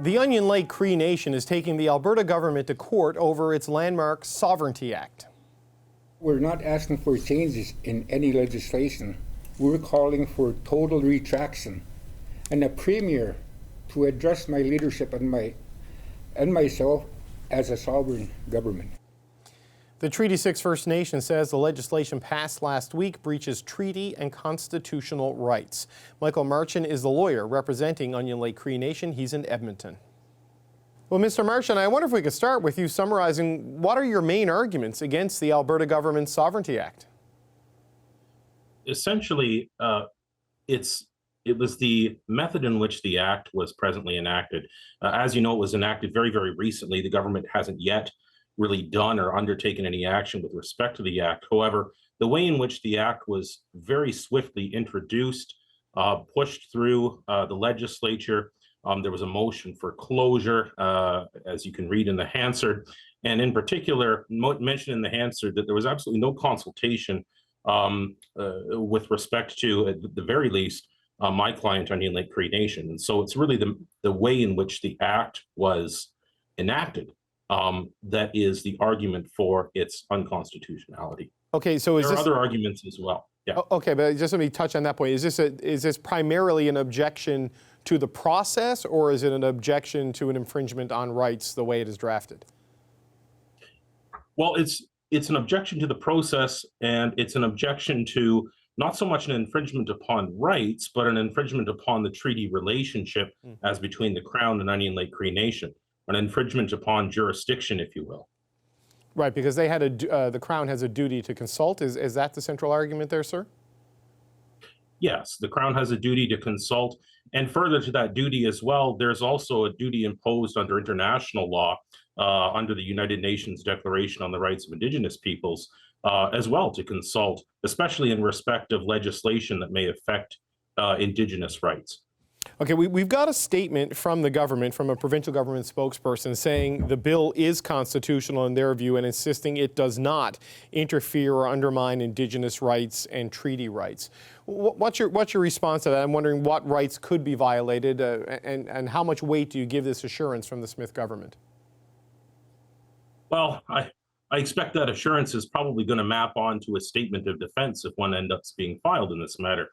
The Onion Lake Cree Nation is taking the Alberta government to court over its landmark Sovereignty Act. We're not asking for changes in any legislation. We're calling for total retraction and a premier to address my leadership and myself as a sovereign government. The Treaty 6 First Nation says the legislation passed last week breaches treaty and constitutional rights. Michael Marchand is the lawyer representing Onion Lake Cree Nation. He's in Edmonton. Well, Mr. Marchand, I wonder if we could start with you summarizing what are your main arguments against the Alberta government's Sovereignty Act? Essentially, it was the method in which the act was presently enacted. As you know, it was enacted very, very recently. The government hasn't yet really done or undertaken any action with respect to the act. However, the way in which the act was very swiftly introduced, pushed through the legislature, there was a motion for closure, as you can read in the Hansard, and in particular, mentioned in the Hansard that there was absolutely no consultation with respect to, at the very least, my client, Onion Lake Cree Nation. And so it's really the way in which the act was enacted that is the argument for its unconstitutionality. Okay, so there are other arguments as well. Yeah. Okay, but just let me touch on that point. Is this primarily an objection to the process, or is it an objection to an infringement on rights the way it is drafted? Well, it's an objection to the process, and it's an objection to not so much an infringement upon rights, but an infringement upon the treaty relationship as between the Crown and Onion Lake Cree Nation, an infringement upon jurisdiction, if you will. Right, because they had the Crown has a duty to consult. Is that the central argument there, sir? Yes, the Crown has a duty to consult, and further to that duty as well, there's also a duty imposed under international law, under the United Nations Declaration on the Rights of Indigenous Peoples, as well to consult, especially in respect of legislation that may affect Indigenous rights. Okay, we've got a statement from the government, from a provincial government spokesperson, saying the bill is constitutional in their view and insisting it does not interfere or undermine Indigenous rights and treaty rights. What's your response to that? I'm wondering what rights could be violated and how much weight do you give this assurance from the Smith government? Well, I expect that assurance is probably going to map onto a statement of defense if one ends up being filed in this matter.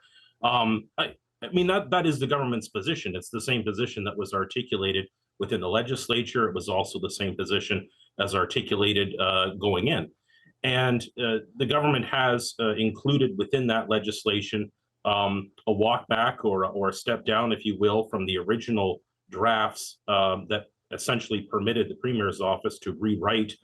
I mean, that is the government's position. It's the same position that was articulated within the legislature. It was also the same position as articulated going in. And the government has included within that legislation a walk back or a step down, if you will, from the original drafts that essentially permitted the Premier's office to rewrite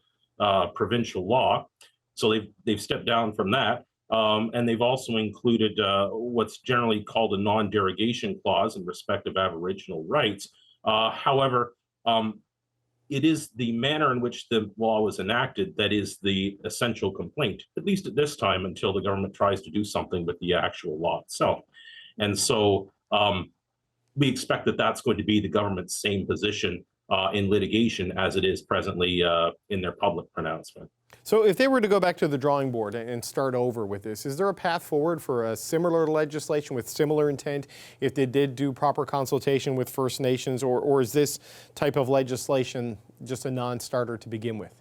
provincial law. So they've stepped down from that. And they've also included what's generally called a non-derogation clause in respect of Aboriginal rights. However, it is the manner in which the law was enacted that is the essential complaint, at least at this time, until the government tries to do something with the actual law itself. And so we expect that that's going to be the government's same position in litigation as it is presently in their public pronouncement. So if they were to go back to the drawing board and start over with this, is there a path forward for a similar legislation with similar intent if they did do proper consultation with First Nations, or is this type of legislation just a non-starter to begin with?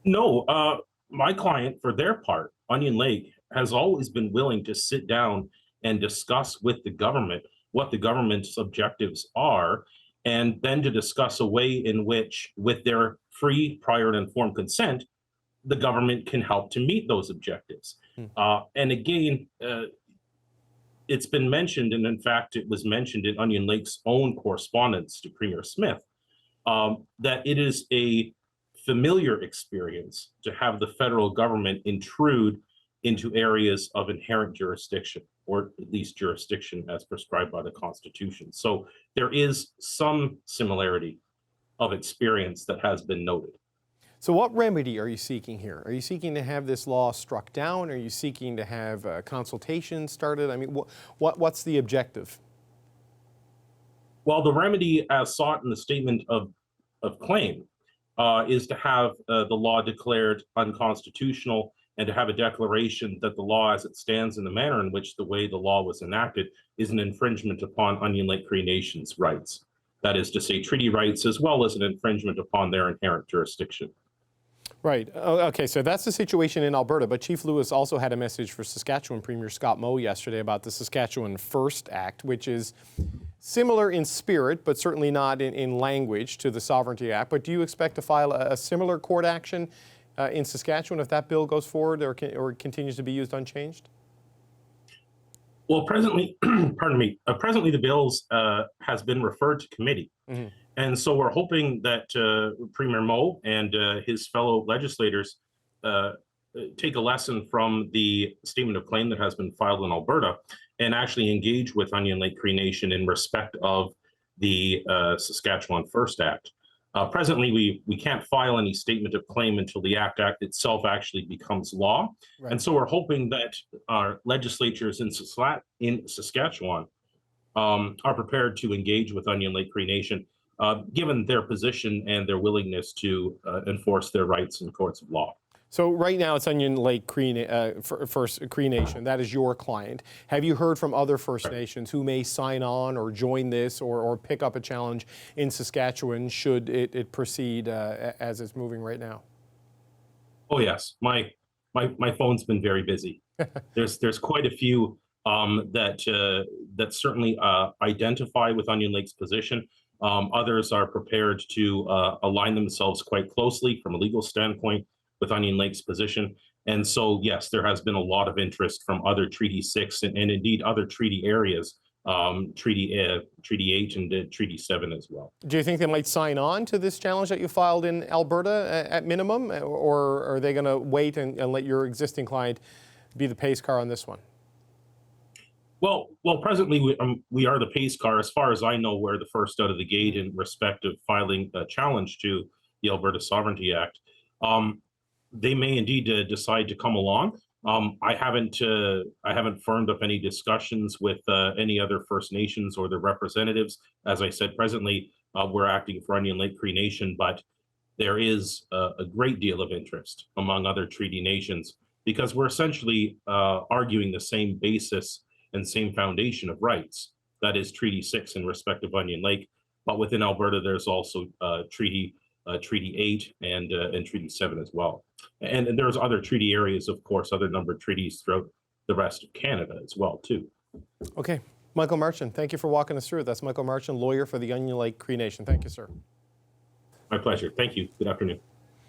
No, my client, for their part, Onion Lake, has always been willing to sit down and discuss with the government what the government's objectives are, and then to discuss a way in which, with their free, prior, and informed consent, the government can help to meet those objectives. And again, it's been mentioned, and in fact, it was mentioned in Onion Lake's own correspondence to Premier Smith, that it is a familiar experience to have the federal government intrude into areas of inherent jurisdiction, or at least jurisdiction as prescribed by the Constitution. So there is some similarity of experience that has been noted. So what remedy are you seeking here? Are you seeking to have this law struck down? Are you seeking to have a consultation started? I mean, what's the objective? Well, the remedy as sought in the statement of claim is to have the law declared unconstitutional and to have a declaration that the law as it stands in the manner in which the way the law was enacted is an infringement upon Onion Lake Cree Nation's rights. That is to say, treaty rights as well as an infringement upon their inherent jurisdiction. Right. Okay, so that's the situation in Alberta, but Chief Lewis also had a message for Saskatchewan Premier Scott Moe yesterday about the Saskatchewan First Act, which is similar in spirit, but certainly not in language to the Sovereignty Act. But do you expect to file a similar court action in Saskatchewan if that bill goes forward or continues to be used unchanged? Well, presently, pardon me, presently the bills has been referred to committee. Mm-hmm. And so we're hoping that Premier Moe and his fellow legislators take a lesson from the statement of claim that has been filed in Alberta and actually engage with Onion Lake Cree Nation in respect of the Saskatchewan First Act. Presently, we can't file any statement of claim until the act itself actually becomes law. Right. And so we're hoping that our legislatures in Saskatchewan are prepared to engage with Onion Lake Cree Nation, given their position and their willingness to enforce their rights in courts of law. So right now it's Onion Lake First Cree Nation. That is your client. Have you heard from other First Nations who may sign on or join this or pick up a challenge in Saskatchewan should it proceed as it's moving right now? Oh yes, my phone's been very busy. There's quite a few that certainly identify with Onion Lake's position. Others are prepared to align themselves quite closely from a legal standpoint with Onion Lake's position. And so, yes, there has been a lot of interest from other Treaty 6 and indeed other treaty areas, Treaty 8 and Treaty 7 as well. Do you think they might sign on to this challenge that you filed in Alberta at minimum, or are they going to wait and let your existing client be the pace car on this one? Well, presently we are the pace car. As far as I know, we're the first out of the gate in respect of filing a challenge to the Alberta Sovereignty Act. They may indeed decide to come along. I haven't firmed up any discussions with any other First Nations or their representatives. As I said, presently we're acting for Onion Lake Cree Nation, but there is a great deal of interest among other treaty nations because we're essentially arguing the same basis and same foundation of rights. That is Treaty 6 in respect of Onion Lake, but within Alberta there's also Treaty 8 and Treaty 7 as well. And there's other treaty areas, of course, other numbered treaties throughout the rest of Canada as well, too. Okay. Michael Marchand, thank you for walking us through it. That's Michael Marchand, lawyer for the Onion Lake Cree Nation. Thank you, sir. My pleasure. Thank you. Good afternoon.